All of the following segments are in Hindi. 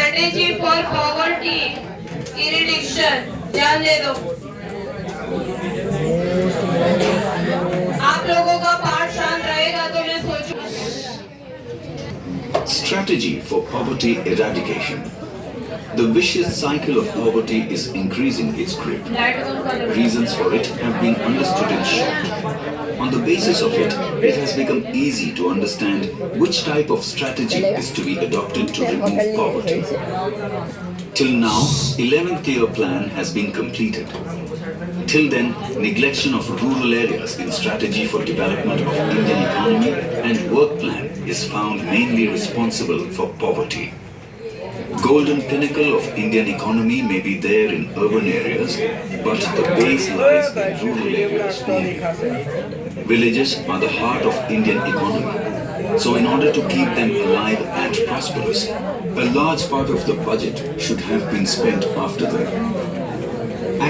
स्ट्रेटेजी फॉर पॉवर्टी इरिडिक्शन, ध्यान दे दो। आप लोगों का पाठ शांत रहेगा तो मैं सोचूं। Strategy for poverty eradication. The vicious cycle of poverty is increasing its grip. Reasons for it have been understood in short. On the basis of it, it has become easy to understand which type of strategy is to be adopted to remove poverty. Till now, 11th year plan has been completed. Till then, neglection of rural areas in strategy for development of Indian economy and work plan is found mainly responsible for poverty. Golden pinnacle of Indian economy may be there in urban areas, but the base lies in rural areas only. Villages are the heart of Indian economy. So in order to keep them alive and prosperous, a large part of the budget should have been spent after them.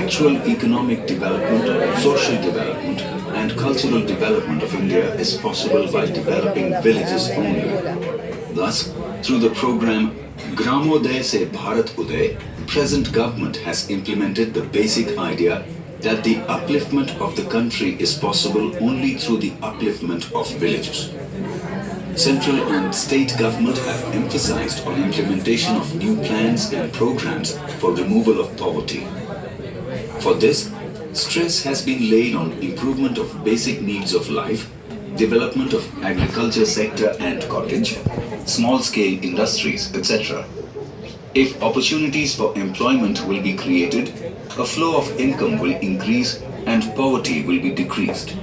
Actual economic development, social development and cultural development of India is possible by developing villages only. Thus, through the program Gramoday se Bharat Uday, present government has implemented the basic idea that the upliftment of the country is possible only through the upliftment of villages. Central and state government have emphasized on implementation of new plans and programs for removal of poverty. For this, stress has been laid on improvement of basic needs of life, development of agriculture sector and cottage, small-scale industries, etc. If opportunities for employment will be created, a flow of income will increase and poverty will be decreased.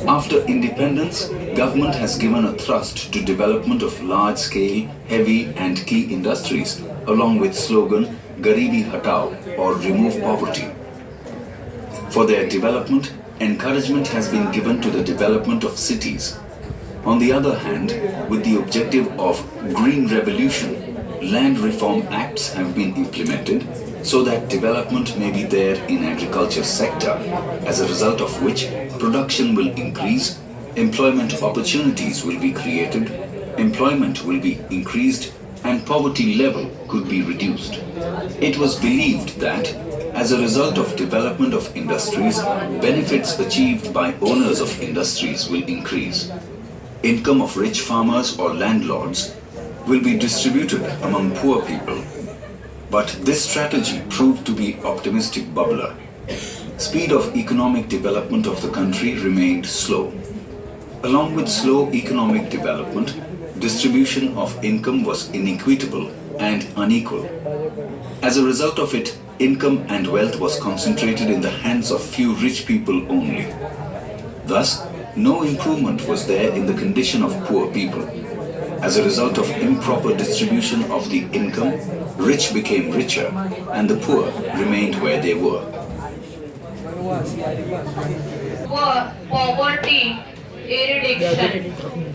After independence, government has given a thrust to development of large-scale, heavy and key industries along with slogan Garibi Hatao or Remove Poverty. For their development, encouragement has been given to the development of cities. On the other hand, with the objective of Green Revolution, land reform acts have been implemented so that development may be there in agriculture sector, as a result of which production will increase, employment opportunities will be created, employment will be increased and poverty level could be reduced. It was believed that as a result of development of industries, benefits achieved by owners of industries will increase. Income of rich farmers or landlords will be distributed among poor people. But this strategy proved to be optimistic bubbler. Speed of economic development of the country remained slow. Along with slow economic development, distribution of income was inequitable and unequal. As a result of it, income and wealth was concentrated in the hands of few rich people only. Thus, no improvement was there in the condition of poor people. As a result of improper distribution of the income, rich became richer and the poor remained where they were. Poverty eradication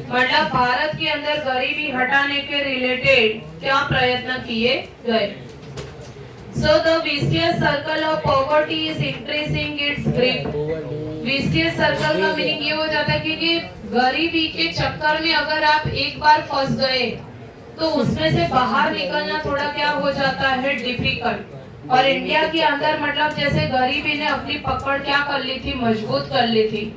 मतलब भारत के अंदर गरीबी हटाने के रिलेटेड क्या प्रयत्न किए गए. So the vicious circle of poverty is increasing its grip. Vicious circle का मीनिंग ये हो जाता है कि गरीबी के चक्कर में अगर आप एक बार फंस गए तो उसमें से बाहर निकलना थोड़ा क्या हो जाता है, डिफिकल्ट. और इंडिया के अंदर मतलब जैसे गरीबी ने अपनी पकड़ क्या कर ली थी, मजबूत कर ली थी.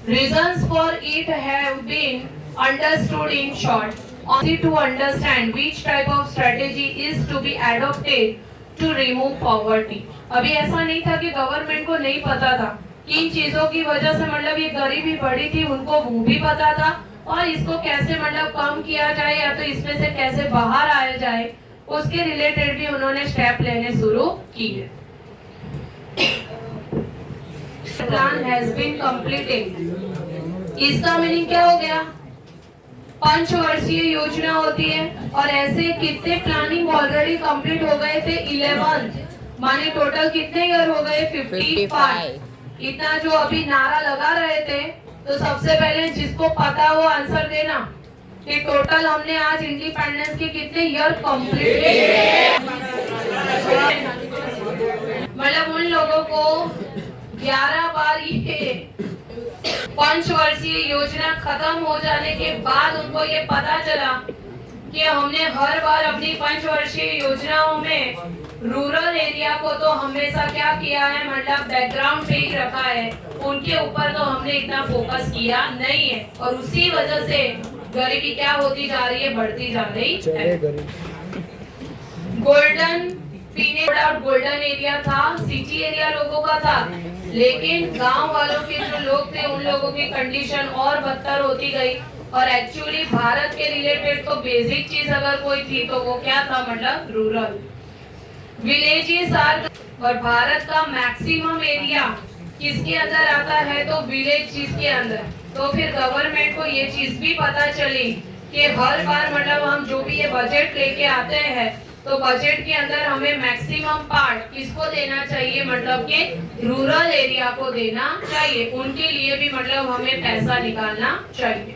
Reasons for it have been understood in short. Only to understand which type of strategy is to be adopted to remove poverty. अभी ऐसा नहीं था कि गवर्नमेंट को नहीं पता था कि इन चीजों की वजह से मतलब ये गरीबी बढ़ी थी, उनको वो भी पता था और इसको कैसे मतलब कम किया जाए या तो इसमें से कैसे बाहर आया जाए, उसके रिलेटेड भी उन्होंने स्टेप लेने शुरू किए. Plan has been completed. इसका मीनिंग क्या हो गया, 5 वर्षीय योजना होती है और ऐसे कितने प्लानिंग ऑलरेडी कंप्लीट हो गए थे, 11 माने टोटल कितने ईयर हो गए, 55. इतना जो अभी नारा लगा रहे थे तो सबसे पहले जिसको पता वो आंसर देना कि टोटल हमने आज इंडिपेंडेंस के कितने ईयर कंप्लीट किए. मतलब उन लोगों को 11 बार ये 5 वर्षीय योजना खत्म हो जाने के बाद उनको ये पता चला कि हमने हर बार अपनी पंचवर्षीय योजनाओं में रूरल एरिया को तो हमेशा क्या किया है, मतलब बैकग्राउंड पे ही रखा है, उनके ऊपर तो हमने इतना फोकस किया नहीं है, और उसी वजह से गरीबी क्या होती जा रही है, बढ़ती जा रही है। गोल्डन पीने का गोल्डन एरिया था, सिटी एरिया लोगों का था, लेकिन गांव वालों के जो लोग थे उन लोगों की कंडीशन और बदतर होती गई। और एक्चुअली भारत के रिलेटेड तो बेसिक चीज अगर कोई थी तो वो क्या था, मतलब रूरल विलेजेस आर। और भारत का मैक्सिमम एरिया किसके अंदर आता है, तो विलेज चीज के अंदर। तो फिर गवर्नमेंट को ये चीज भी पता चली कि हर बार मतलब हम जो भी ये बजट लेके आते हैं तो बजट के अंदर हमें मैक्सिमम पार्ट किसको देना चाहिए, मतलब कि रूरल एरिया को देना चाहिए, उनके लिए भी मतलब हमें पैसा निकालना चाहिए।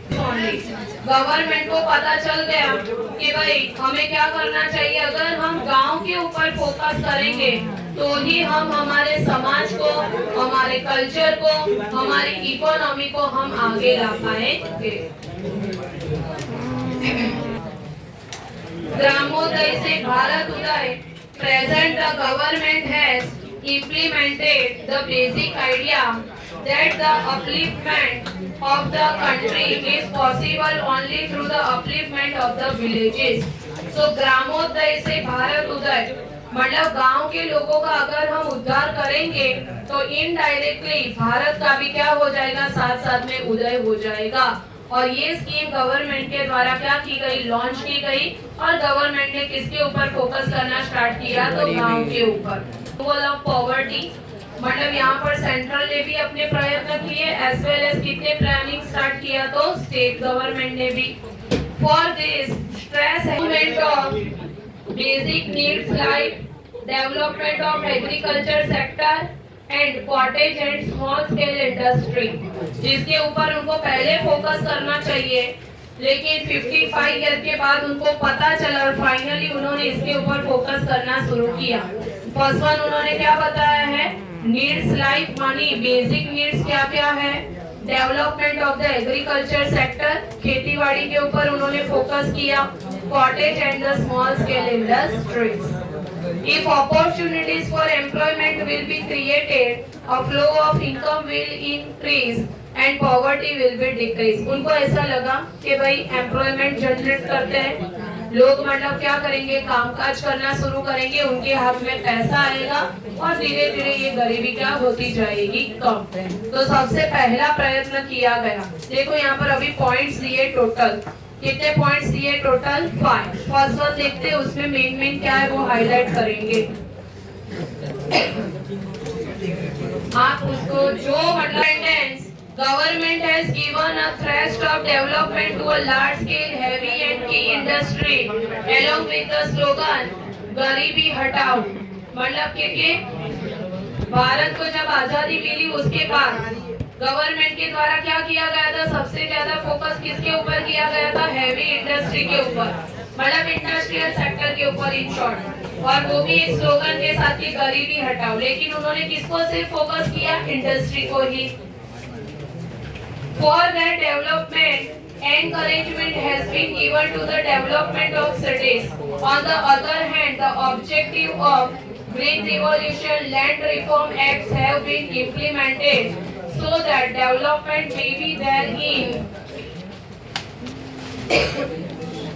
गवर्नमेंट को पता चल गया कि भाई हमें क्या करना चाहिए, अगर हम गांव के ऊपर फोकस करेंगे तो ही हम हमारे समाज को, हमारे कल्चर को, हमारी इकोनॉमी को हम आगे ला पाएंगे। ग्रामोदय से भारत उदय present the government has implemented the basic idea that the upliftment of the country is possible only through the upliftment of the villages. So ग्रामोदय से भारत उदय मतलब गांव के लोगों का अगर हम उद्धार करेंगे तो इनडायरेक्टली भारत का भी क्या हो जाएगा, साथ साथ में उदय हो जाएगा। और ये स्कीम गवर्नमेंट के द्वारा क्या की गई, लॉन्च की गई, और गवर्नमेंट ने किसके ऊपर फोकस करना स्टार्ट किया, तो गांव के ऊपर। रिमूवल ऑफ पॉवर्टी मतलब यहाँ पर सेंट्रल ने भी अपने प्रयत्न किए, एज वेल एज कितने प्लानिंग स्टार्ट किया, तो स्टेट गवर्नमेंट ने भी। For this stress of basic needs like development of agriculture sector and cottage and small scale industry, जिसके ऊपर उनको पहले फोकस करना चाहिए, लेकिन 55 ईयर के बाद उनको पता चला और फाइनली उन्होंने इसके ऊपर फोकस करना शुरू किया। फर्स्ट वन उन्होंने क्या बताया है, needs like money, basic needs क्या क्या है, development of the agriculture sector, खेतीबाड़ी के ऊपर उन्होंने फोकस किया, cottage and the small scale industries. If opportunities for employment will be created, a flow of income will increase and poverty will be decreased. उनको ऐसा लगा कि भाई एम्प्लॉयमेंट जनरेट करते हैं लोग, मतलब क्या करेंगे, कामकाज करना शुरू करेंगे, उनके हाथ में पैसा आएगा और धीरे धीरे ये गरीबी क्या होती जाएगी, कम। तो सबसे पहला प्रयत्न किया गया। देखो यहाँ पर अभी पॉइंट्स दिए टोटल, कितने पॉइंट्स दिए टोटल, 5। फर्स्ट वन देखते हैं, उसमें मेन क्या है वो हाईलाइट करेंगे। आप उसको जो मतलब government has given a thrust of development to a large scale heavy and key industry along with the slogan Garibi Hatao. मतलब कि भारत को जब आजादी मिली उसके बाद गवर्नमेंट के द्वारा क्या किया गया था, सबसे ज्यादा फोकस किसके ऊपर किया गया था, हैवी इंडस्ट्री के ऊपर, मतलब इंडस्ट्रियल सेक्टर के ऊपर इन शॉर्ट, और वो भी एक स्लोगन के साथ कि गरीबी हटाओ। लेकिन उन्होंने किसको सिर्फ फोकस किया, इंडस्ट्री को ही। For that development encouragement has been given to the development of cities. On the other hand, the objective of Green Revolution Land Reform Acts have been implemented so that development may be there in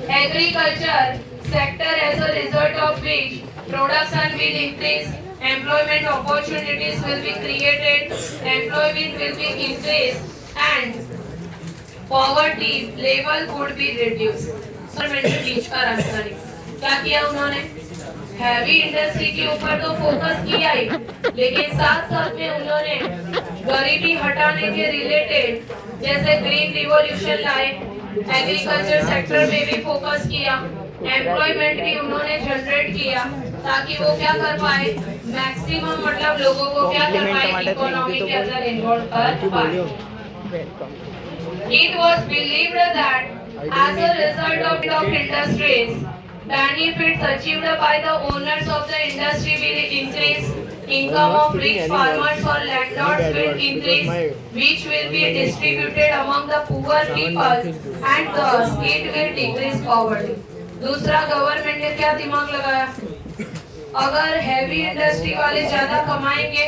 agriculture sector, as a result of which production will increase, employment opportunities will be created, employment will be increased, and poverty level could be reduced. Government के बीच का रास्ता निकाला। क्या किया उन्होंने, हैवी इंडस्ट्री के ऊपर तो फोकस किया ही, लेकिन साथ साथ में उन्होंने गरीबी हटाने के रिलेटेड जैसे ग्रीन रिवॉल्यूशन लाए, एग्रीकल्चर सेक्टर में भी फोकस किया, एम्प्लॉयमेंट भी उन्होंने जनरेट किया ताकि वो क्या कर पाए, मैक्सिमम मतलब लोगों को क्या कर पाए, इकोनॉमी के अंदर इन्वॉल्व कर पाए। It was believed that as a result of industries, benefits achieved by the owners of the industry will increase, income of rich farmers or landlords will increase, which will be distributed among the poor people, and thus it will decrease poverty. दूसरा, गवर्नमेंट ने क्या दिमाग लगाया, अगर हैवी इंडस्ट्री वाले ज्यादा कमाएंगे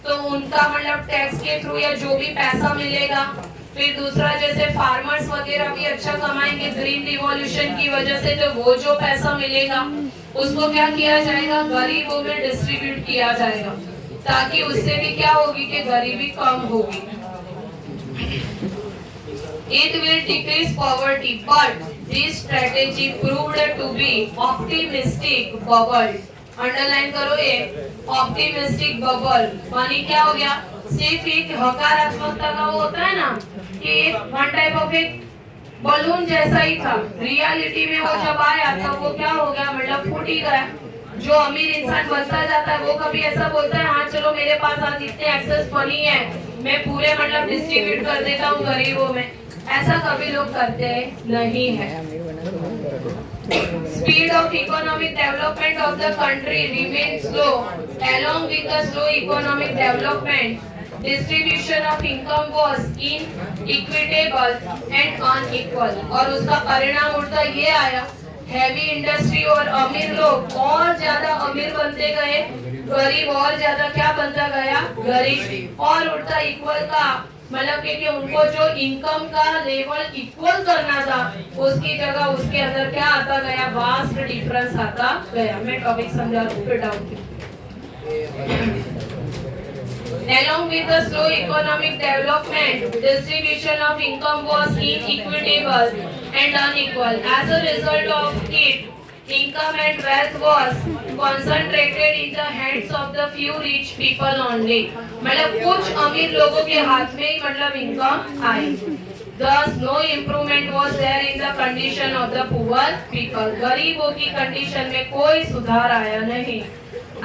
तो उनका मतलब टैक्स के थ्रू या जो भी पैसा मिलेगा, फिर दूसरा जैसे फार्मर्स वगैरह भी अच्छा कमाएंगे ग्रीन रिवॉल्यूशन की वजह से, तो वो जो पैसा मिलेगा उसको क्या किया जाएगा, गरीबों में डिस्ट्रीब्यूट किया जाएगा, ताकि उससे भी क्या होगी कि गरीबी कम होगी। It will decrease poverty, but this strategy proved to be optimistic bubble. Underline करो ये ऑप्टिमिस्टिक बबल, मानी क्या हो गया, सिर्फ एक हकारात्मकता का वो होता है ना कि वन टाइप ऑफ एक बलून जैसा ही था, रियलिटी में वो जब आया तो वो क्या हो गया, मतलब फूट ही गया। जो अमीर इंसान बनता जाता है वो कभी ऐसा बोलता है हाँ चलो मेरे पास आज इतने एक्सेस मनी है, मैं पूरे मतलब डिस्ट्रीब्यूट कर देता हूँ गरीबों में, ऐसा कभी लोग करते नहीं है। Speed of economic development of the country remains slow. Along with the slow economic development, distribution of income was inequitable and unequal. और उसका परिणाम उल्टा ये आया, हैवी इंडस्ट्री और अमीर लोग और ज्यादा अमीर बनते गए, गरीब और ज्यादा क्या बनता गया, गरीब, और उल्टा इक्वल का मतलब कि उनको जो इनकम का लेवल इक्वल करना था उसकी जगह उसके अंदर क्या आता गया, वास्ट डिफरेंस आता गया। मैं टॉपिक समझा दूं फिर down. Along with the slow economic development, distribution of income was inequitable and unequal. As a result of it, income and wealth was concentrated in the hands of the few rich people only. मतलब कुछ अमीर लोगों के हाथ में ही मतलब income I. Thus no improvement was there in the condition of the poor people. गरीबों की कंडीशन में कोई सुधार आया नहीं।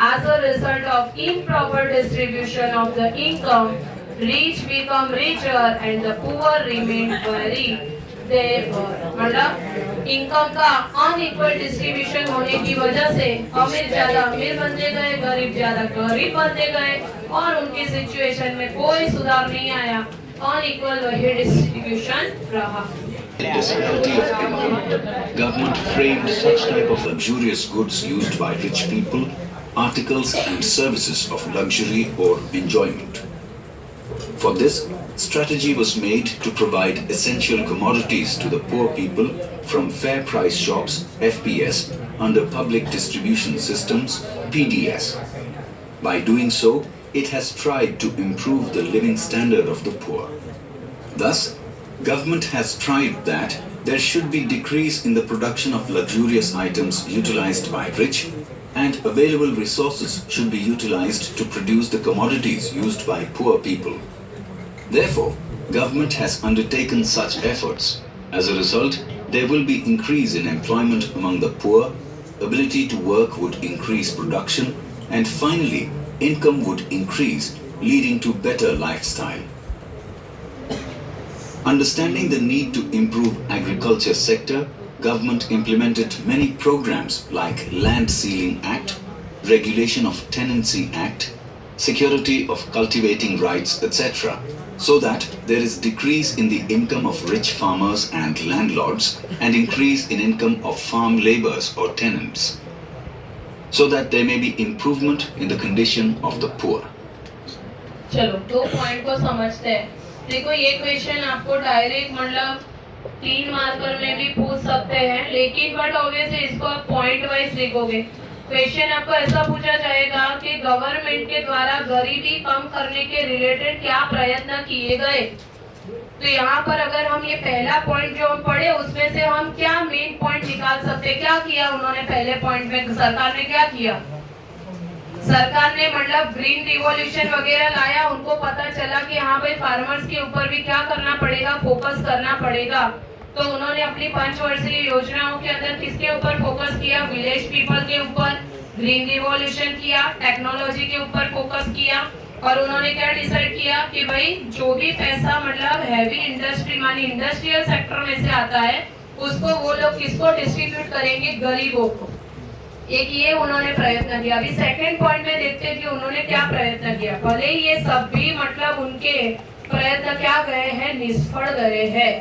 As a result of improper distribution of the income, rich become richer and the poor remain very मतलब इनकम का अनइक्वल डिस्ट्रीब्यूशन होने की वजह से अमीर ज्यादा अमीर बनते गए, गरीब ज्यादा गरीब बनते गए, और उनकी सिचुएशन में कोई सुधार नहीं आया, अनइक्वल वही डिस्ट्रीब्यूशन रहा। Disparity of income, government framed such type of luxurious goods used by rich people, articles and services of luxury or enjoyment. For this, strategy was made to provide essential commodities to the poor people from fair price shops, FPS, under public distribution systems, PDS. By doing so, it has tried to improve the living standard of the poor. Thus, government has tried that there should be decrease in the production of luxurious items utilized by rich, and available resources should be utilized to produce the commodities used by poor people. Therefore, government has undertaken such efforts. As a result, there will be increase in employment among the poor, ability to work would increase production, and finally, income would increase, leading to better lifestyle. Understanding the need to improve agriculture sector, government implemented many programs like Land Ceiling Act, Regulation of Tenancy Act, Security of Cultivating Rights, etc., so that there is decrease in the income of rich farmers and landlords and increase in income of farm laborers or tenants, so that there may be improvement in the condition of the poor. चलो दो पॉइंट को समझते हैं। देखो ये क्वेश्चन आपको डायरेक्ट मतलब 3 मार्कर में भी पूछ सकते हैं, लेकिन बट ऑब्वियसली इसको आप पॉइंट वाइज लिखोगे। क्वेश्चन आपको ऐसा पूछा जाएगा कि गवर्नमेंट के द्वारा गरीबी कम करने के रिलेटेड क्या प्रयत्न किए गए। तो यहाँ पर अगर हम ये पहला पॉइंट जो हम पढ़े उसमें से हम क्या मेन पॉइंट निकाल सकते, क्या किया उन्होंने पहले पॉइंट में, सरकार ने क्या किया, सरकार ने मतलब ग्रीन रिवॉल्यूशन वगैरह लाया। उनको पता चला कि हाँ भाई फार्मर्स के ऊपर भी क्या करना पड़ेगा, फोकस करना पड़ेगा। तो उन्होंने अपनी 5 वर्षीय योजनाओं के अंदर किसके ऊपर फोकस किया, विलेज पीपल के ऊपर, ग्रीन रिवॉल्यूशन किया, टेक्नोलॉजी के ऊपर फोकस किया, और उन्होंने क्या डिसाइड किया कि भाई जो भी पैसा मतलब हैवी इंडस्ट्री मानी इंडस्ट्रियल सेक्टर में से आता है उसको वो लोग किसको डिस्ट्रीब्यूट करेंगे, गरीबों को। एक ये उन्होंने प्रयत्न किया। अभी सेकंड पॉइंट में देखते हैं कि उन्होंने क्या प्रयत्न किया। भले ही ये सब भी मतलब उनके प्रयत्न क्या गए हैं, निष्फल गए हैं।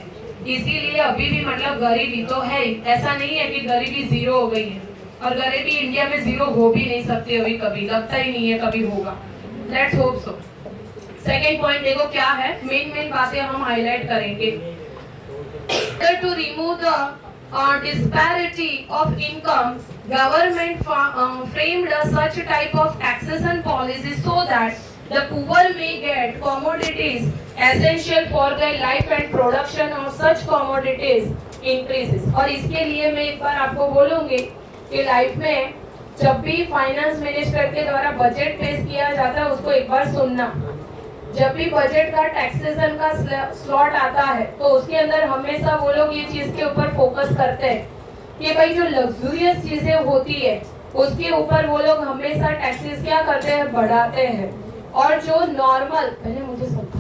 इसीलिए अभी भी मतलब गरीबी तो है ही, ऐसा नहीं है कि गरीबी जीरो हो गई है, और गरीबी इंडिया में जीरो हो भी नहीं सकती अभी, कभी लगता ही नहीं है कभी होगा। Let's hope so. Second point देखो क्या है, मेन बातें हम हाईलाइट करेंगे। To remove the disparity of income, government framed such type of taxation policies so that the poor may get commodities essential for their life and production of such commodities increases। और इसके लिए मैं एक बार आपको बोलूंगी कि लाइफ में जब भी फाइनेंस मिनिस्टर के द्वारा बजट पेश किया जाता है उसको एक बार सुनना। जब भी बजट का टैक्सेशन का स्लॉट आता है तो उसके अंदर हमेशा वो लोग ये चीज के ऊपर फोकस करते हैं कि भाई जो लग्जूरियस चीजें होती है उसके ऊपर वो लोग हमेशा टैक्सेस क्या करते हैं, बढ़ाते हैं। और जो नॉर्मल, पहले मुझे समझा,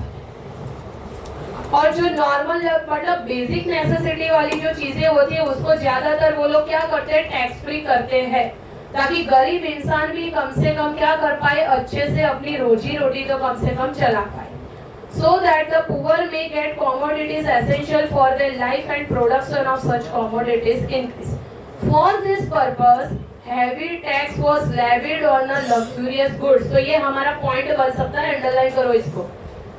और जो नॉर्मल मतलब बेसिक नेसेसिटी वाली जो चीजें होती है उसको ज्यादातर वो लोग क्या करते हैं, टैक्स फ्री करते हैं, ताकि गरीब इंसान भी कम से कम क्या कर पाए, अच्छे से अपनी रोजी रोटी तो कम से कम चला पाए। So that the poor may get commodities essential for their life and production of such commodities increase. For this purpose, heavy tax was levied on the luxurious goods। तो ये हमारा पॉइंट बन सकता है, अंडरलाइन करो इसको।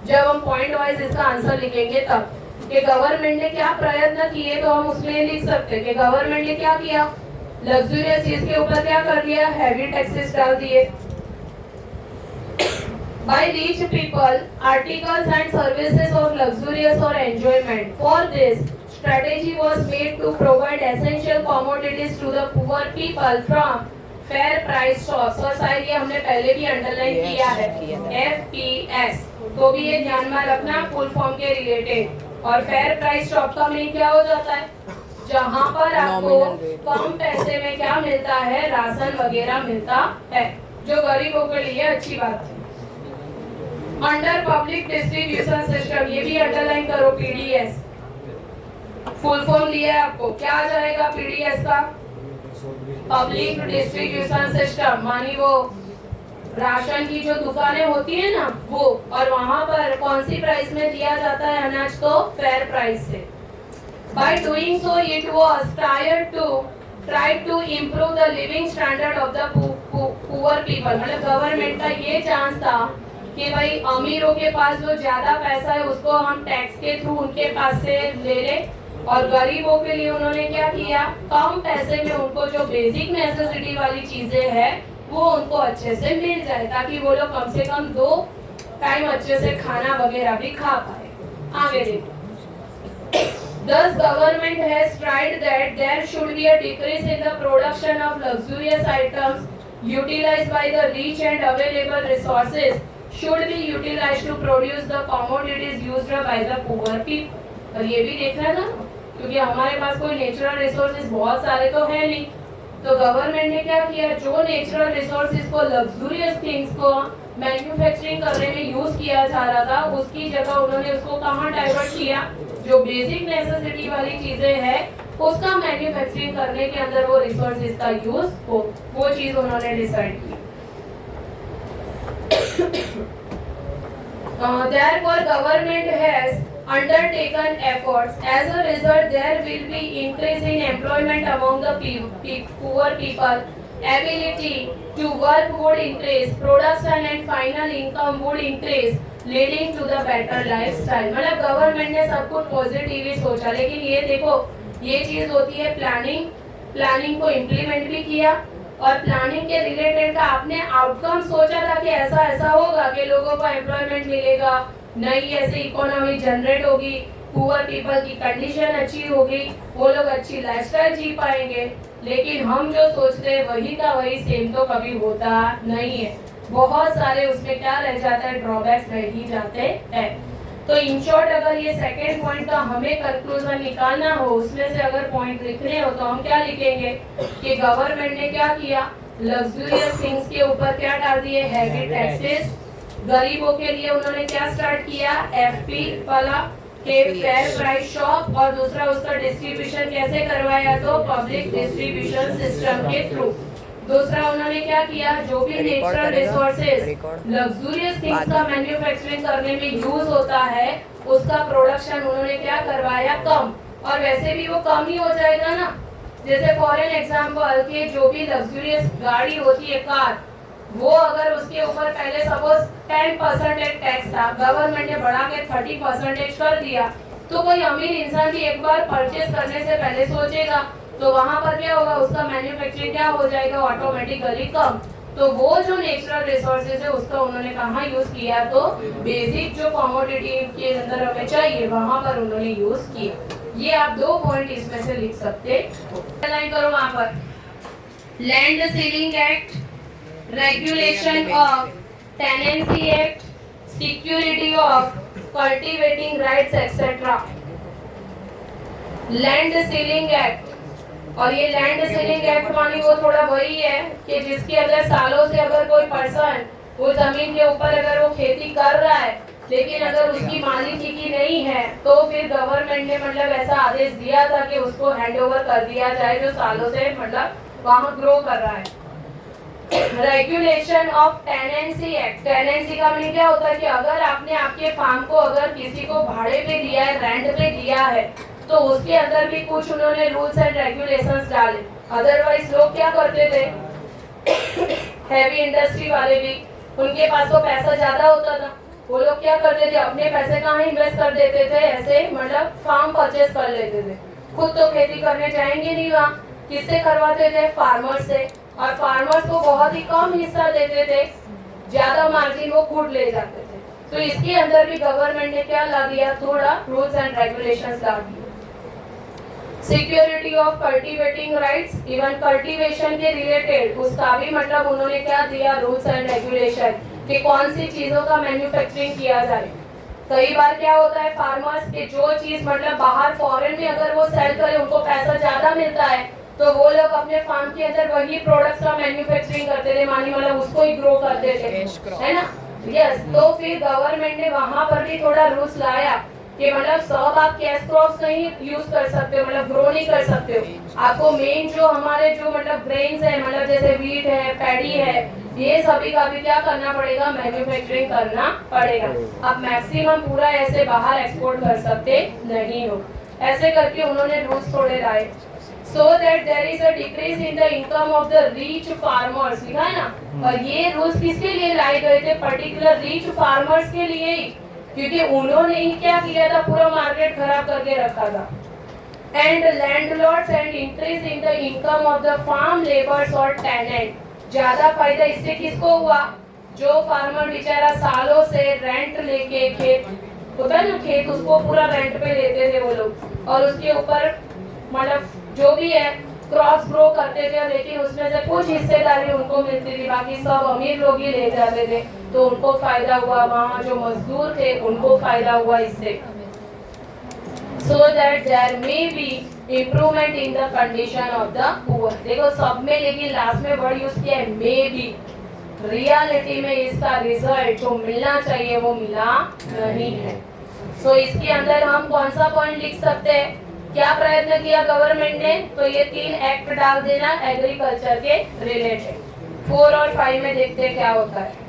जब हम पॉइंट वाइज इसका आंसर लिखेंगे तब कि गवर्नमेंट ने क्या प्रयत्न किए, तो हम उसमें लिख सकते हैं कि गवर्नमेंट ने क्या किया, लग्जूरियस चीज के ऊपर क्या कर दिया, हैवी टैक्सेस डाल दिए। By rich people, articles and services of luxurious or enjoyment. For this, strategy was made to provide essential commodities to the poor people from fair price shops। और शायद ये हमने पहले भी अंडरलाइन किया है, FPS। तो भी ये ध्यान में रखना फुल फॉर्म के रिलेटेड। और फेयर प्राइस शॉप का मीनिंग क्या हो जाता है, जहाँ पर आपको कम पैसे में क्या मिलता है, राशन वगैरह मिलता है, जो गरीबों के लिए अच्छी बात है। अंडर पब्लिक डिस्ट्रीब्यूशन सिस्टम, ये भी अंडरलाइन करो, PDS फुल फॉर्म लिया है आपको, क्या आ जाएगा PDS का, पब्लिक डिस्ट्रीब्यूशन सिस्टम। मानी वो राशन की जो दुकानें होती है ना वो, और वहां पर कौन सी प्राइस में दिया जाता है अनाज, तो फेयर प्राइस से। By doing so, it was tried to improve the living standard of the poor people। मतलब गवर्नमेंट का ये चांस था कि भाई अमीरों के पास जो ज्यादा पैसा है उसको हम टैक्स के थ्रू उनके पास से ले ले, और गरीबों के लिए उन्होंने क्या किया, कम पैसे में उनको जो बेसिक नेसेसिटी वाली चीजें है वो उनको अच्छे से मिल जाए, ताकि वो लोग कम से कम 2 टाइम अच्छे से खाना वगैरह भी खा पाए। आगे देखो। Thus, government has tried that there should be a decrease in the production of luxurious items utilized by the rich, and available resources should be utilized to produce the commodities used by the poor people। और ये भी देखना था, क्योंकि हमारे पास कोई नेचुरल रिसोर्सेज बहुत सारे तो है नहीं, तो गवर्नमेंट ने क्या किया, जो नेचुरल रिसोर्सेज को, लग्जूरियस थिंग्स को मैन्युफैक्चरिंग करने में यूज किया जा रहा था, उसकी जगह उन्होंने उसको कहाँ डाइवर्ट किया, जो बेसिक नेसेसिटी वाली चीजें हैं उसका मैन्युफैक्चरिंग करने के अंदर वो रिसोर्सेज का यूज हो, वो चीज उन्होंने डिसाइड की। Therefore, government has undertaken efforts. As a result, there will be increase in employment among the poor people. Ability to work would increase, production and final income would increase, leading to the better lifestyle। मतलब गवर्नमेंट ने सब कुछ पॉजिटिवली सोचा, लेकिन ये देखो ये चीज होती है प्लानिंग को इम्प्लीमेंट भी किया, और प्लानिंग के रिलेटेड का आपने आउटकम सोचा था कि ऐसा ऐसा होगा कि लोगों को एम्प्लॉयमेंट मिलेगा, नई ऐसी इकोनॉमी जनरेट होगी, पुअर पीपल की कंडीशन अच्छी होगी, वो लोग अच्छी लाइफस्टाइल जी पाएंगे। लेकिन हम जो सोचते हैं वही का वही सेम तो कभी होता नहीं है, बहुत सारे उसमें क्या रह जाता है, ड्रॉबैक्स रह ही जाते हैं। तो इन शॉर्ट अगर ये सेकेंड पॉइंट का हमें कंक्लूजन निकालना हो, उसमें से अगर पॉइंट लिखने हो तो हम क्या लिखेंगे कि गवर्नमेंट ने क्या किया, लग्जूरियस थिंग्स के ऊपर क्या डाल दिए, हैवी टैक्सेस। गरीबों के लिए उन्होंने क्या स्टार्ट किया, FP वाला के फेयर प्राइस शॉप, और दूसरा उसका डिस्ट्रीब्यूशन कैसे करवाया, तो पब्लिक डिस्ट्रीब्यूशन सिस्टम के थ्रू। दूसरा उन्होंने क्या किया, जो भी नेचुरल रिसोर्सेज लग्जूरियस थिंग्स का मैन्युफैक्चरिंग करने में यूज होता है उसका प्रोडक्शन उन्होंने क्या करवाया, कम। और वैसे भी वो कम ही हो जाएगा ना। जैसे फॉर एन एग्जाम्पल कि जो भी लग्जूरियस गाड़ी होती है, कार, वो अगर उसके ऊपर पहले सपोज 10% टैक्स था, गवर्नमेंट ने बढ़ा के 30% कर दिया, तो कोई अमीर इंसान भी एक बार परचेज करने से पहले सोचेगा, तो वहां पर क्या होगा, उसका मैन्युफैक्चरिंग क्या हो जाएगा, ऑटोमेटिकली कम। तो वो जो नेचुरल रिसोर्सेज है उसका उन्होंने कहाँ यूज किया, तो बेसिक जो कमोडिटी के अंदर हमें चाहिए वहां पर उन्होंने यूज किया। ये आप 2 पॉइंट इसमें से लिख सकते हो। लाइन करो वहां पर, land ceiling act, regulation of tenancy act, security of cultivating rights etcetera. Land ceiling act, और ये लैंड सीलिंग एक्ट मानी वो थोड़ा वही है कि जिसके अंदर सालों से अगर कोई पर्सन वो जमीन के ऊपर अगर वो खेती कर रहा है लेकिन अगर उसकी मालिकी की नहीं है, तो फिर गवर्नमेंट ने मतलब ऐसा आदेश दिया था कि उसको हैंडओवर कर दिया जाए जो सालों से मतलब वहां ग्रो कर रहा है। Regulation of tenancy act, tenancy का मीनिंग क्या होता है कि अगर आपने आपके फार्म को अगर किसी को भाड़े पे दिया है, रेंट पे दिया है, तो उसके अंदर भी कुछ उन्होंने रूल्स एंड रेगुलेशंस डाले। अदरवाइज लोग क्या करते थे, हैवी इंडस्ट्री वाले भी, उनके पास तो पैसा ज्यादा होता था, वो लोग क्या करते थे, अपने पैसे कहाँ इन्वेस्ट कर देते थे, ऐसे मतलब फार्म परचेज कर लेते थे। खुद तो खेती करने जाएंगे नहीं वहाँ, किससे करवाते थे, फार्मर से, और फार्मर्स को बहुत ही कम हिस्सा देते थे, ज्यादा मार्जिन वो खुद ले जाते थे। तो इसके अंदर भी गवर्नमेंट ने क्या ला दिया, थोड़ा रूल्स एंड रेगुलेशंस ला दिए। Security of cultivating rights, even cultivation के रिलेटेड उसका भी मतलब उन्होंने क्या दिया, रूल्स एंड रेगुलेशन कि कौन सी चीजों का मैन्युफैक्चरिंग किया जाए। कई बार क्या होता है, फार्मर्स के जो चीज मतलब बाहर फॉरेन में अगर वो सेल करे उनको पैसा ज्यादा मिलता है, तो वो लोग अपने फार्म के अंदर वही प्रोडक्ट्स का मैन्युफैक्चरिंग करते थे, मानी मतलब उसको ही ग्रो करते थे, है ना। यस, तो फिर गवर्नमेंट ने वहां पर भी थोड़ा रूल्स लाया कि मतलब सब आप कैश क्रॉप्स नहीं यूज कर सकते हो, मतलब ग्रो नहीं कर सकते हो। आपको मेन जो हमारे जो मतलब ग्रेन्स है, मतलब जैसे व्हीट है, पैडी है, ये सभी का भी क्या करना पड़ेगा, मैन्युफैक्चरिंग करना पड़ेगा। आप मैक्सिमम पूरा ऐसे बाहर एक्सपोर्ट कर सकते नहीं हो। ऐसे करके उन्होंने रूल्स थोड़े लाए, so that there is a decrease in the income of the rich farmers, लिखा है ना। और ये रूल्स किसके लिए लाए गए थे, पर्टिकुलर रिच फार्मर्स के लिए ही, क्योंकि उन्होंने ही क्या किया था, पूरा मार्केट खराब करके रखा था। And landlords and increase in the income of the farm labours और टेनेंट, ज्यादा फायदा इससे किसको हुआ, जो फार्मर बेचारा सालों से रेंट लेके, खेत होता है ना खेत, उसको पूरा रेंट पे लेते थे वो लोग, और उसके ऊपर मतलब जो भी है क्रॉप्स ग्रो करते थे, लेकिन उसमें से कुछ हिस्सेदारी उनको मिलती थी, बाकी सब अमीर लोग ही ले जाते थे, तो उनको फायदा हुआ, वहाँ जो मजदूर थे उनको फायदा हुआ इससे। so that there may be improvement in the condition of the poor। देखो सब में लेकिन लास्ट में वर्ड यूज किया है मे बी, रियलिटी में इसका रिजल्ट जो मिलना चाहिए वो मिला नहीं है। so इसके अंदर हम कौन सा पॉइंट लिख सकते हैं, क्या प्रयत्न किया गवर्नमेंट ने, तो ये 3 एक्ट डाल देना एग्रीकल्चर के रिलेटेड। 4 और 5 में देखते हैं क्या होता है।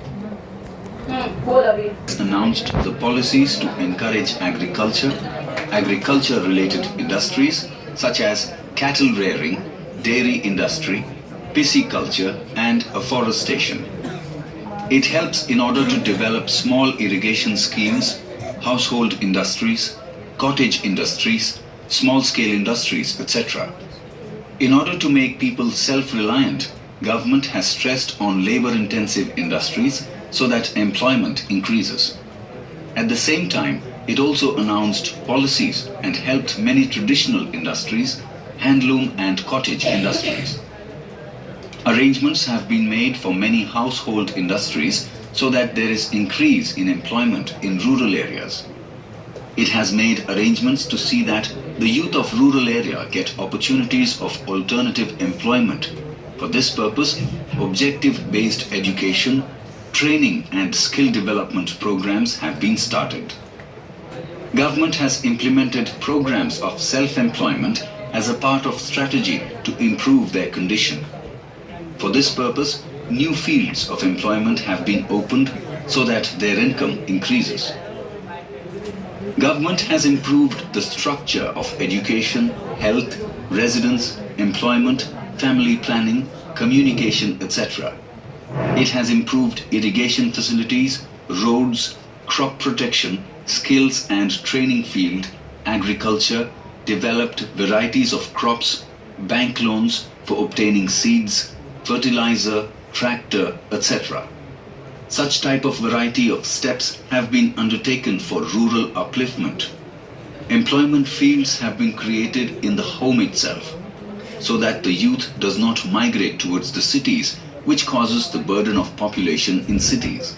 बोल अभी। Announced the policies to encourage agriculture related industries such as cattle rearing, dairy industry, pisciculture and afforestation. It helps in order to develop small irrigation schemes, household industries, cottage industries, small-scale industries, etc. In order to make people self-reliant, government has stressed on labor-intensive industries so that employment increases. At the same time, it also announced policies and helped many traditional industries, handloom and cottage industries. Arrangements have been made for many household industries so that there is increase in employment in rural areas. It has made arrangements to see that the youth of rural area get opportunities of alternative employment. For this purpose, objective-based education, training and skill development programs have been started. Government has implemented programs of self-employment as a part of strategy to improve their condition. For this purpose, new fields of employment have been opened so that their income increases. Government has improved the structure of education, health, residence, employment, family planning, communication, etc. It has improved irrigation facilities, roads, crop protection, skills and training field, agriculture, developed varieties of crops, bank loans for obtaining seeds, fertilizer, tractor, etc. Such type of variety of steps have been undertaken for rural upliftment. Employment fields have been created in the home itself, so that the youth does not migrate towards the cities, which causes the burden of population in cities.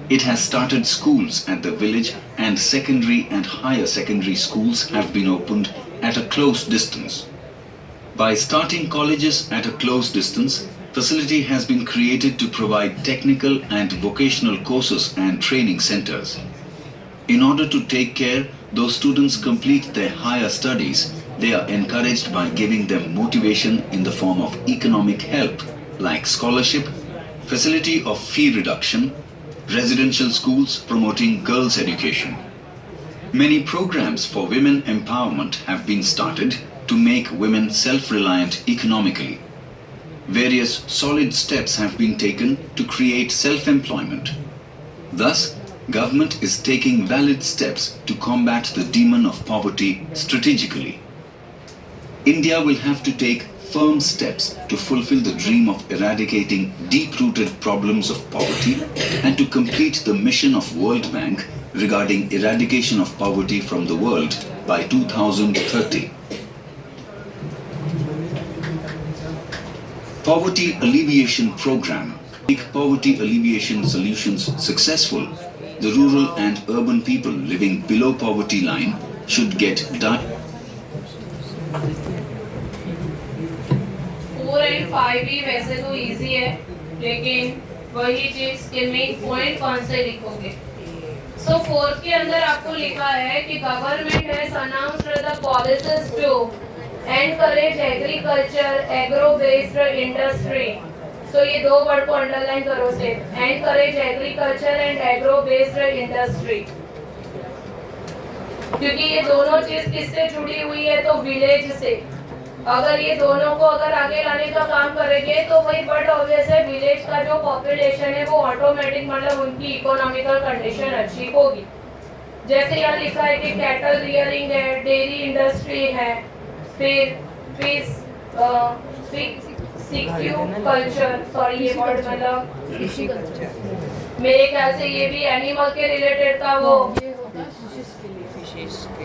It has started schools at the village, and secondary and higher secondary schools have been opened at a close distance. By starting colleges at a close distance, facility has been created to provide technical and vocational courses and training centers. In order to take care those students complete their higher studies, they are encouraged by giving them motivation in the form of economic help like scholarship, facility of fee reduction, residential schools promoting girls' education. Many programs for women empowerment have been started to make women self-reliant economically. Various solid steps have been taken to create self-employment. Thus, government is taking valid steps to combat the demon of poverty strategically. India will have to take firm steps to fulfill the dream of eradicating deep-rooted problems of poverty and to complete the mission of World Bank regarding eradication of poverty from the world by 2030. Poverty Alleviation Program. To make poverty alleviation solutions successful, the rural and urban people living below poverty line should get done. 4 and 5 भी वैसे तो इजी है, लेकिन वही चीज इनमें पॉइंट कौन से लिखोगे? सो 4 के अंदर आपको लिखा है कि government has announced the policies to encourage agriculture, agro based industry. So ये दो वर्ड को अंडरलाइन करो से, encourage agriculture and agro based industry, क्योंकि ये दोनों चीज किससे जुड़ी हुई है? तो विलेज से. अगर ये दोनों को अगर आगे लाने का काम करेंगे तो वही बट ऑब्वियस है, विलेज का जो पॉपुलेशन है वो ऑटोमेटिक मतलब उनकी इकोनॉमिकल कंडीशन अच्छी होगी. जैसे यहाँ लिखा है कि कैटल रियरिंग है, डेयरी इंडस्ट्री है, फिर कल्चर, सॉरी ये वर्ड मतलब मेरे ख्याल से ये भी एनिमल के रिलेटेड था. वो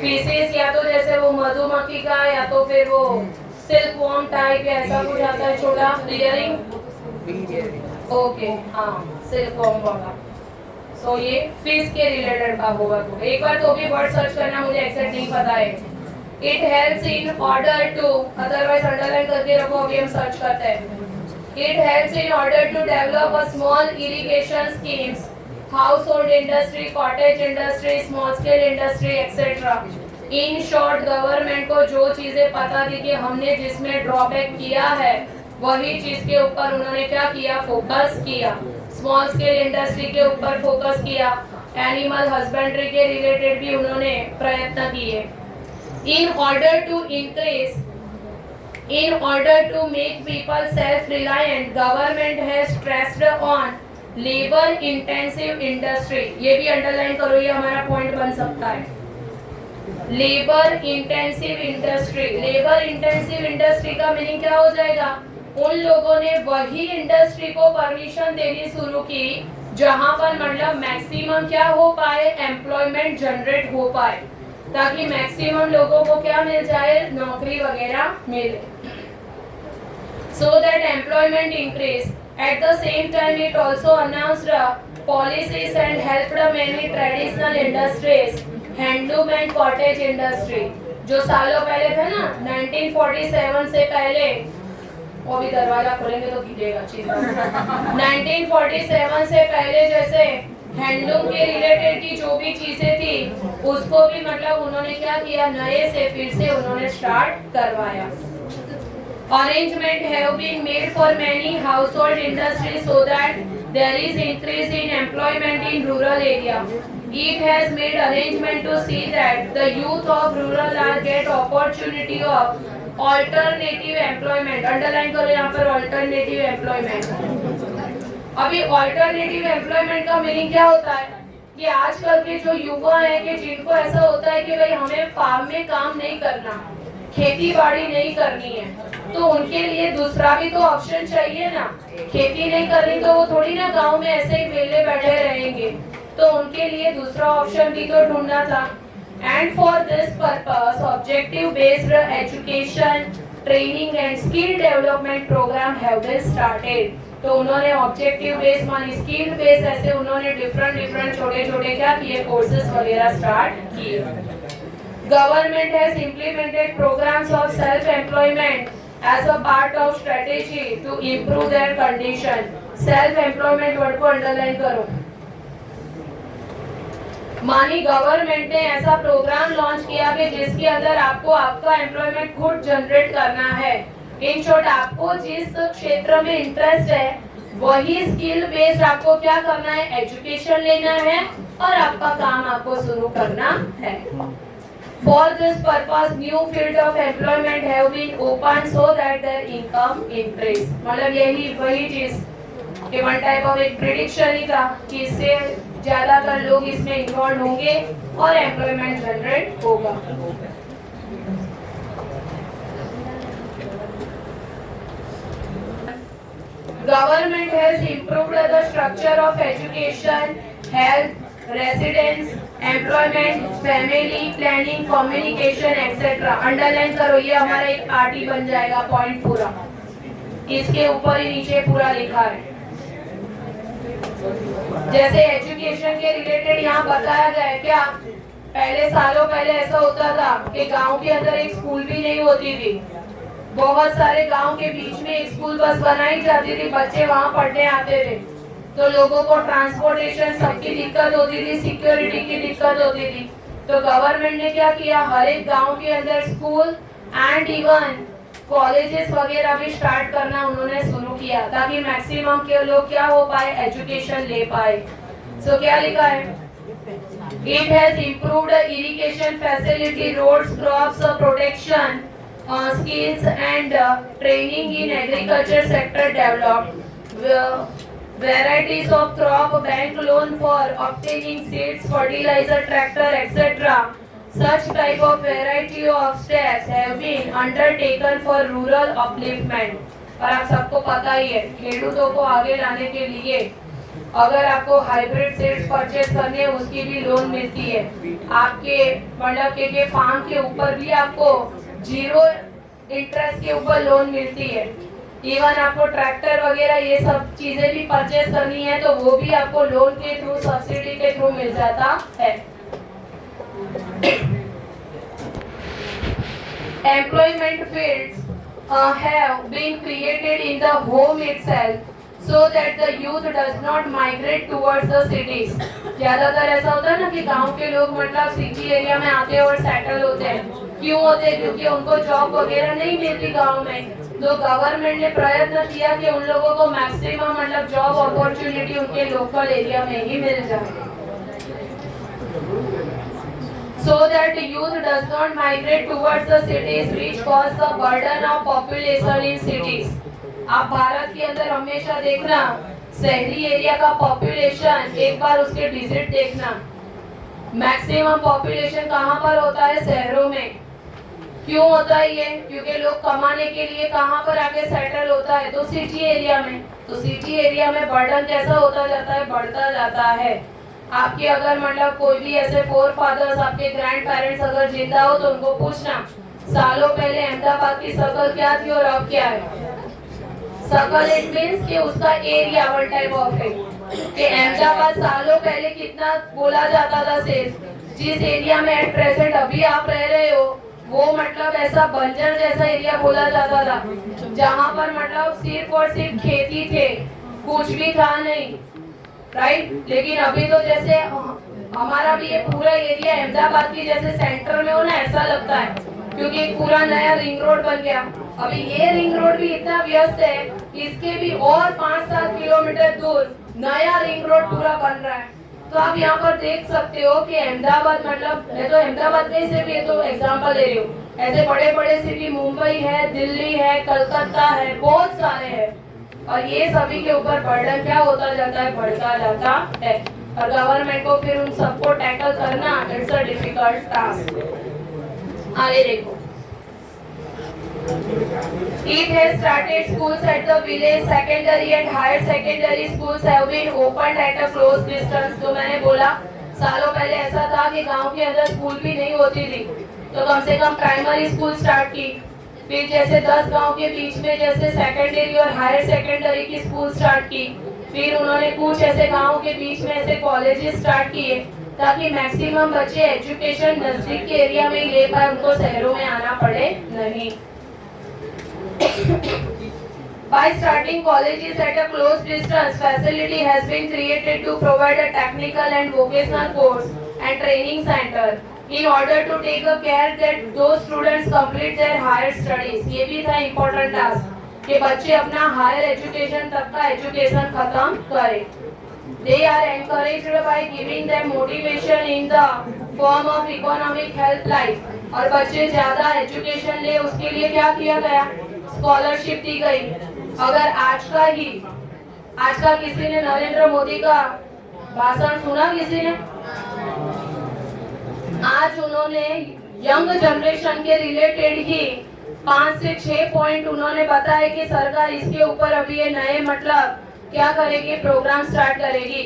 फिशेस या तो जैसे वो मधुमक्खी का या तो फिर वो सिल्क वॉर्म टाइप ऐसा कुछ आता है छोटा. रियरिंग, ओके, हाँ सिल्क वॉर्म वाला. सो ये फिश के रिलेटेड का होगा. तो एक बार तो भी वर्ड सर्च करना, मुझे एक्सेक्ट नहीं पता है. It helps in order to, otherwise underline करके रखो, अभी हम सर्च करते हैं. It helps in order to develop a small irrigation schemes, household industry, cottage industry, small scale industry, etc. In short, government को जो चीजें पता थी कि हमने जिसमें ड्रॉबैक किया है वही चीज के ऊपर उन्होंने क्या किया? फोकस किया. स्मॉल स्केल इंडस्ट्री के ऊपर फोकस किया, एनिमल हस्बेंड्री के रिलेटेड भी उन्होंने प्रयत्न किए. In order to make people self reliant, government has stressed on labour intensive industry. ये भी अंडरलाइन करो, ये हमारा पॉइंट बन सकता है. Labour intensive industry. Labour intensive industry का मीनिंग क्या हो जाएगा? उन लोगों ने वही इंडस्ट्री को परमिशन देनी शुरू की जहां पर मतलब मैक्सिमम क्या हो पाए? एम्प्लॉयमेंट जनरेट हो पाए, ताकि मैक्सिमम लोगों को क्या मिल जाए? नौकरी वगैरह मिले. So that employment increase. At the same time, it also announced policies and helped many traditional industries, handloom and cottage industry. जो सालों पहले था ना, 1947 से पहले, वो भी दरवाजा खोलेंगे तो गिरेगा चीज़. 1947 से पहले जैसे हैंडलूम के रिलेटेड की जो भी चीजें थी उसको भी मतलब उन्होंने क्या किया? नए से फिर से उन्होंने स्टार्ट करवाया. Arrangement have been made for many household industries so that there is increase in employment in rural area. It has made arrangement to see that the youth of rural are get opportunity of alternative employment. Underline करो यहाँ पर alternative employment. अभी alternative employment का मीनिंग क्या होता है कि आजकल के जो युवा हैं कि जिनको ऐसा होता है कि भाई हमें फार्म में काम नहीं करना, खेती बाड़ी नहीं करनी है, तो उनके लिए दूसरा भी तो ऑप्शन चाहिए ना। खेती नहीं करनी तो वो थोड़ी ना गांव में ऐसे ही वेले बैठे रहेंगे, तो उनके लिए दूसरा ऑप्शन भी तो ढूंढना था। And for this purpose objective based education training and skill development programme have been started. तो उन्होंने ऑब्जेक्टिव बेस्ड मानी स्किल बेस्ड ऐसे उन्होंने डिफरेंट छोटे छोटे क्या किए कोर्सेज वगैरह स्टार्ट किए। Government has implemented programmes of self employment as a part of strategy to improve their condition. Self employment word को अंडरलाइन करो। मानी गवर्नमेंट ने ऐसा प्रोग्राम लॉन्च किया कि जिसके अंदर आपको आपका एम्प्लॉयमेंट खुद जनरेट करना है। इन शॉर्ट आपको जिस क्षेत्र में इंटरेस्ट है वही स्किल बेस्ड आपको क्या करना है, एजुकेशन लेना है और आपका काम आपको शुरू करना है। For this purpose, new field of employment have been opened so that their income increase. मतलब यही वही चीज कि वन टाइप ऑफ एक प्रिडिक्शन ही था कि इससे ज्यादातर लोग इसमें इन्वॉल्व होंगे और एम्प्लॉयमेंट जनरेट होगा। Government has improved the structure of education, health, residence, employment, family planning, communication, etc. Underline करो, ये हमारा एक आरटी बन जाएगा पॉइंट पूरा। इसके ऊपर ही नीचे पूरा लिखा है। जैसे एजुकेशन के रिलेटेड यहाँ बताया गया है क्या, पहले सालों पहले ऐसा होता था कि गांव के अंदर एक स्कूल भी नहीं होती थी। बहुत सारे गांव के बीच में एक स्कूल बस बनाई जाती थी, बच्चे वहाँ पढ़ने आते थे। तो लोगों को ट्रांसपोर्टेशन सबकी दिक्कत होती थी, सिक्योरिटी की दिक्कत होती थी। तो गवर्नमेंट ने क्या किया, हर एक गांव के अंदर स्कूल एंड इवन कॉलेजेस वगैरह भी स्टार्ट करना उन्होंने शुरू किया ताकि मैक्सिमम के लोग क्या हो पाए, एजुकेशन ले पाए। सो क्या लिखा है, it has improved irrigation facility, roads, crops protection, skills and training in agriculture sector developed, varieties of crop, bank loan for obtaining seeds, fertilizer, tractor, etc. Such type of variety of steps have been undertaken for rural upliftment. और आप सबको पता ही है, खेडूतों को आगे लाने के लिए अगर आपको हाइब्रिड सीड्स परचेज करने उसकी भी लोन मिलती है। आपके मतलब के फार्म के ऊपर भी आपको जीरो इंटरेस्ट के ऊपर लोन मिलती है। इवन आपको ट्रैक्टर वगैरह ये सब चीजें भी परचेज करनी है तो वो भी आपको लोन के थ्रू, सब्सिडी के थ्रू मिल जाता है। Employment fields have been created in the home itself so that the youth does not migrate towards the cities. ज्यादातर ऐसा होता है ना कि गांव के लोग मतलब सिटी एरिया में आते हैं और सेटल होते हैं। क्यों होते हैं? क्योंकि उनको जॉब वगैरह नहीं मिलती गांव में। तो गवर्नमेंट ने प्रयत्न किया कि उन लोगों को मैक्सिमम मतलब जॉब अपॉर्चुनिटी उनके लोकल एरिया में ही मिल जाए। So that youth does not migrate towards the cities which cause the burden of population in cities. आप भारत के अंदर हमेशा देखना शहरी एरिया का पॉपुलेशन, एक बार उसके डिजिट देखना, मैक्सिमम पॉपुलेशन कहाँ पर होता है? शहरों में। क्यों होता है ये? क्योंकि लोग कमाने के लिए कहाँ पर आके सेटल होता है? तो सिटी एरिया में। तो सिटी एरिया में बर्डन कैसा होता जाता है? बढ़ता जाता है। आपके अगर मतलब कोई भी ऐसे फोर फादर्स, आपके ग्रैंड पेरेंट्स अगर जिंदा हो तो उनको पूछना सालों पहले अहमदाबाद की शक्ल क्या थी और अब क्या है। शक्ल इट मींस कि उसका एरिया, वन टाइप ऑफ है कि अहमदाबाद सालों पहले कितना बोला जाता था सिर्फ। जिस एरिया में एट प्रेजेंट अभी आप रह रहे हो वो मतलब ऐसा बंजर जैसा एरिया बोला जाता था जहाँ पर मतलब सिर्फ और सिर्फ खेती थे, कुछ भी था नहीं, राइट। लेकिन अभी तो जैसे हमारा भी ये पूरा एरिया अहमदाबाद की जैसे सेंटर में हो ना, ऐसा लगता है क्योंकि एक पूरा नया रिंग रोड बन गया। अभी ये रिंग रोड भी इतना व्यस्त है, इसके भी और 5-7 किलोमीटर दूर नया रिंग रोड पूरा बन रहा है। तो आप यहाँ पर देख सकते हो कि अहमदाबाद, मतलब मैं तो अहमदाबाद में से भी तो एग्जांपल दे रही हूँ, ऐसे बड़े बड़े सिटी मुंबई है, दिल्ली है, कलकत्ता है, बहुत सारे हैं, और ये सभी के ऊपर बर्डन क्या होता जाता है, बढ़ता जाता है, और गवर्नमेंट को फिर उन सबको टैकल करना इट्स अ डिफिकल्ट टास्क। आगे देखो, It has started schools at the village, secondary and higher secondary schools have been opened at a close distance। तो मैंने बोला सालों पहले ऐसा था कि गांव के अंदर स्कूल भी नहीं होती थी, तो कम से कम प्राइमरी स्कूल स्टार्ट की, फिर जैसे 10 गांव के बीच में जैसे सेकेंडरी और हायर सेकेंडरी की स्कूल स्टार्ट की, फिर उन्होंने कुछ ऐसे गांव के बीच में ऐसे कॉलेजेस स्टार्ट किए ताकि मैक्सिमम बच्चे एजुकेशन नजदीक के एरिया में ही ले पाए, उनको शहरों में आना पड़े नहीं। By starting colleges at a close distance, facility has been created to provide a technical and vocational course and training center in order to take a care that those students complete their higher studies। ये भी था important task कि बच्चे अपना higher education तक का education खत्म करें। They are encouraged by giving them motivation in the form of economic helpline। और बच्चे ज्यादा एजुकेशन ले उसके लिए क्या किया गया, स्कॉलरशिप दी गई। अगर आज का किसी ने नरेंद्र मोदी का भाषण सुना, किसी ने? आज उन्होंने यंग जनरेशन के रिलेटेड ही 5 से 6 पॉइंट उन्होंने बताया कि सरकार इसके ऊपर अभी ये नए मतलब क्या करेगी, प्रोग्राम स्टार्ट करेगी,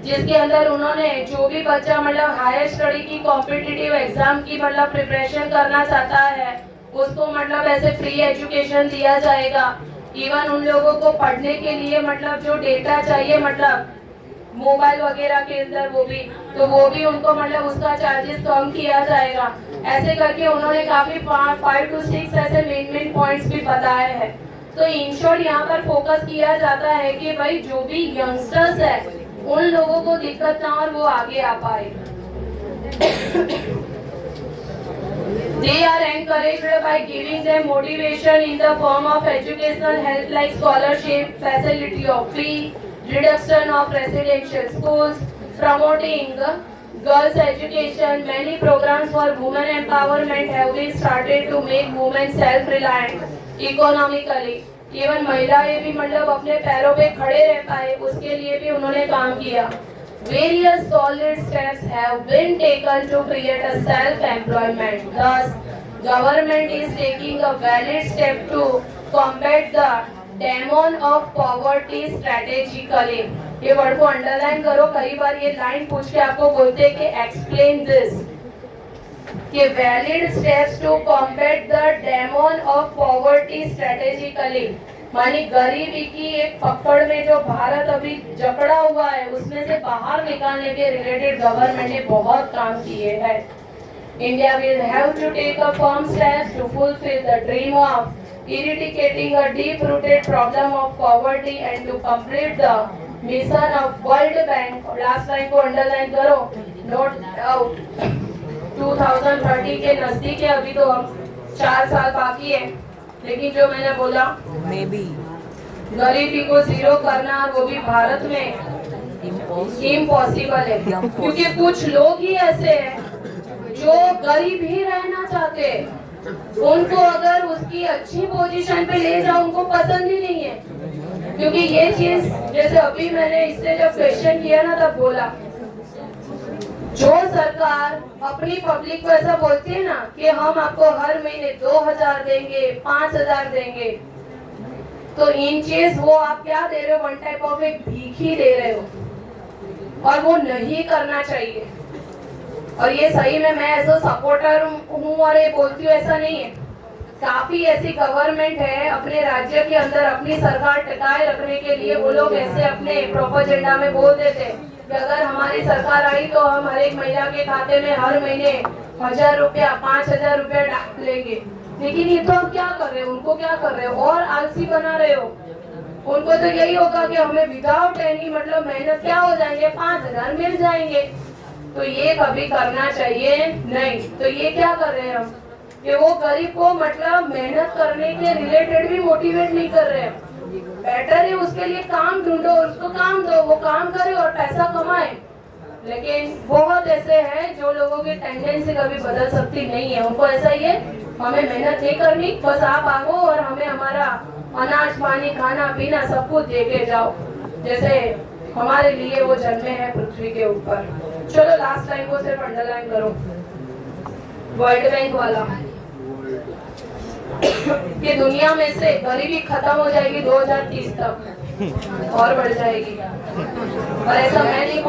जिसके अंदर उन्होंने जो भी बच्चा मतलब हायर स्टडी की कॉम्पिटिटिव एग्जाम की मतलब प्रिपरेशन करना चाहता है उसको मतलब ऐसे फ्री एजुकेशन दिया जाएगा। इवन उन लोगों को पढ़ने के लिए मतलब जो डेटा चाहिए, मतलब मोबाइल वगैरह के अंदर वो भी उनको मतलब उसका चार्जेस कम किया जाएगा। ऐसे करके उन्होंने काफी 5 to 6 ऐसे मेन पॉइंट्स भी बताए हैं। तो इन शॉर्ट यहाँ पर फोकस किया जाता है कि भाई जो भी यंगस्टर्स है उन लोगों को दिक्कत ना और वो आगे आ पाए। They are encouraged by giving them motivation in the form of educational help like scholarship, facility of fee, reduction of residential schools, promoting girls' education. Many programs for women empowerment have been started to make women self-reliant economically. Even महिलाएं भी मतलब अपने पैरों पे खड़े रह पाए उसके लिए भी उन्होंने काम किया। Various solid steps have been taken to create a self-employment. Thus, government is taking a valid step to combat the demon of poverty strategically. ये वर्ड को अंडरलाइन करो, कई बार ये लाइन पूछ के आपको बोलते हैं कि explain this, कि valid steps to combat the demon of poverty strategically। मानी गरीबी की एक पकड़ में जो भारत अभी जकड़ा हुआ है उसमें से बाहर निकालने के रिलेटेड गवर्नमेंट ने बहुत काम किए हैं। India will have to take a firm stance to fulfill the dream of eradicating a deep-rooted problem of poverty and to complete the mission of World Bank। Last line को अंडरलाइन करो, नोट डाउट 2030 के नजदीक है, अभी तो हम 4 साल बाकी है, लेकिन जो मैंने बोला गरीबी को जीरो करना वो भी भारत में इम्पॉसिबल है, क्योंकि कुछ लोग ही ऐसे हैं जो गरीब ही रहना चाहते हैं। उनको अगर उसकी अच्छी पोजीशन पे ले जाओ उनको पसंद ही नहीं है, क्योंकि ये चीज जैसे अभी मैंने इससे जब क्वेश्चन किया ना तब बोला, जो सरकार अपनी पब्लिक को ऐसा बोलती है ना कि हम आपको हर महीने 2000 देंगे, 5000 देंगे, तो इन चीज वो आप क्या दे रहे हो, वन टाइप ऑफ एक भीख ही दे रहे हो, और वो नहीं करना चाहिए। और ये सही में मैं ऐसा सपोर्टर हूँ और ये बोलती हूँ ऐसा नहीं है, काफी ऐसी गवर्नमेंट है अपने राज्य के अंदर अपनी सरकार टिकाए रखने के लिए वो लोग ऐसे अपने प्रोपेगेंडा में बोल देते हैं कि अगर हमारी सरकार आई तो हम हर एक महिला के खाते में हर महीने 1000 रुपया 5000 रुपया डाल लेंगे। लेकिन ये तो आप क्या कर रहे हो, उनको क्या कर रहे हो, और आलसी बना रहे हो। उनको तो यही होगा कि हमें विदाउट एनी मतलब मेहनत क्या हो जाएंगे, 5000 मिल जाएंगे। तो ये कभी करना चाहिए नहीं। तो ये क्या कर रहे हैं हम, कि वो गरीब को मतलब मेहनत करने के रिलेटेड भी मोटिवेट नहीं कर रहे हैं। बेटर है उसके लिए काम ढूंढो और उसको काम दो, वो काम करे और पैसा कमाए। लेकिन बहुत ऐसे हैं जो लोगों की टेंडेंसी कभी बदल सकती नहीं है। उनको ऐसा ही है, हमें मेहनत नहीं करनी, बस आप आओ और हमें हमारा अनाज पानी खाना पीना सब कुछ दे के जाओ, जैसे हमारे लिए वो जन्मे हैं पृथ्वी के ऊपर। चलो लास्ट लाइन को सिर्फ अंडरलाइन करो, वर्ल्ड बैंक वाला कि दुनिया में से गरीबी खत्म हो जाएगी 2030 तक और बढ़ जाएगी। और ऐसा मैं नहीं